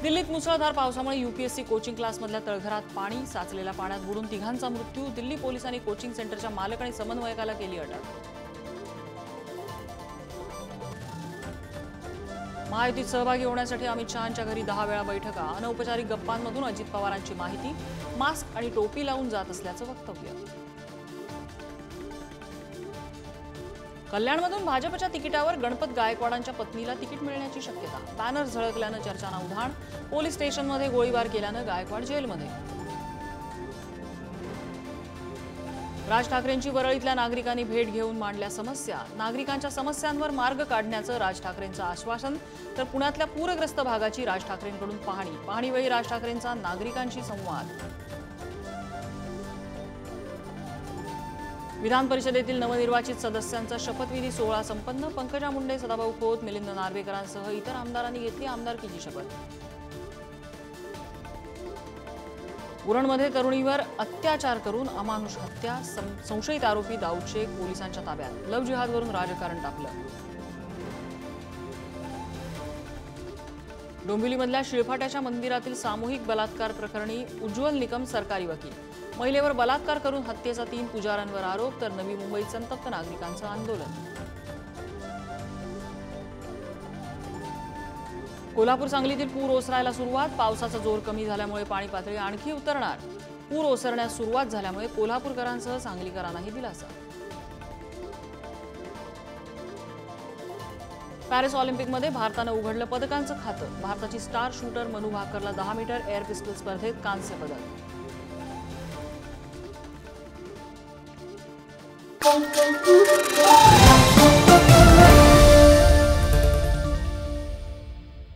दिल्लीत मुसळधार पावसामुळे यूपीएससी कोचिंग क्लासमधल्या तळघरात पाणी साचलेल्या पाण्यात बुडून तिघांचा मृत्यू। दिल्ली पोलिसांनी कोचिंग सेंटरच्या मालक आणि समन्वयकाला केली अटक। महायुतीत सहभागी होण्यासाठी अमित शहांच्या घरी 10 वेळा बैठका। अनौपचारिक गप्पांमधून अजित पवारांची माहिती। मास्क आणि टोपी लावून जात असल्याचं वक्तव्य। कल्याणमधून भाजपच्या तिकिटावर गणपत गायकवाडांच्या पत्नीला तिकीट मिळण्याची शक्यता। बॅनर झळकल्यानं चर्चांना उधाण। पोलीस स्टेशनमध्ये गोळीबार केल्यानं गायकवाड जेलमध्ये। राज ठाकरेंची वरळीतल्या नागरिकांनी भेट घेऊन मांडल्या समस्या। नागरिकांच्या समस्यांवर मार्ग काढण्याचं राज ठाकरेंचं आश्वासन। तर पुण्यातल्या पूरग्रस्त भागाची राज ठाकरेंकडून पाहणीवेळी राज ठाकरेंचा नागरिकांशी संवाद। विधान परिषदेतील नवनिर्वाचित सदस्यांचा शपथविधी सोहळा संपन्न। पंकजा मुंडे, सदाभाऊ खोत, मिलिंद नार्वेकरांसह इतर आमदारांनी घेतली आमदारकीची शपथ। उरणमध्ये तरुणीवर अत्याचार करून अमानुष हत्या। संशयित आरोपी दाऊद शेख पोलिसांच्या ताब्यात। लव्ह जिहादवरून राजकारण टाकलं। डोंबिवलीमधल्या शिळफाट्याच्या मंदिरातील सामूहिक बलात्कार प्रकरणी उज्ज्वल निकम सरकारी वकील। महिलेवर बलात्कार करून हत्येचा 3 पुजाऱ्यांवर आरोप। तर नवी मुंबईत संतप्त नागरिकांचं आंदोलन। कोल्हापूर सांगलीतील पूर ओसरायला सुरुवात। पावसाचा जोर कमी झाल्यामुळे पाणी पातळी आणखी उतरणार। पूर ओसरण्यास सुरुवात झाल्यामुळे कोल्हापूरकरांसह सांगलीकरांनाही दिलासा। पॅरिस ऑलिम्पिकमध्ये भारतानं उघडलं पदकांचं खातं। भारताची स्टार शूटर मनू भाकरला 10 मीटर एअर पिस्टल स्पर्धेत कांस्य पदक।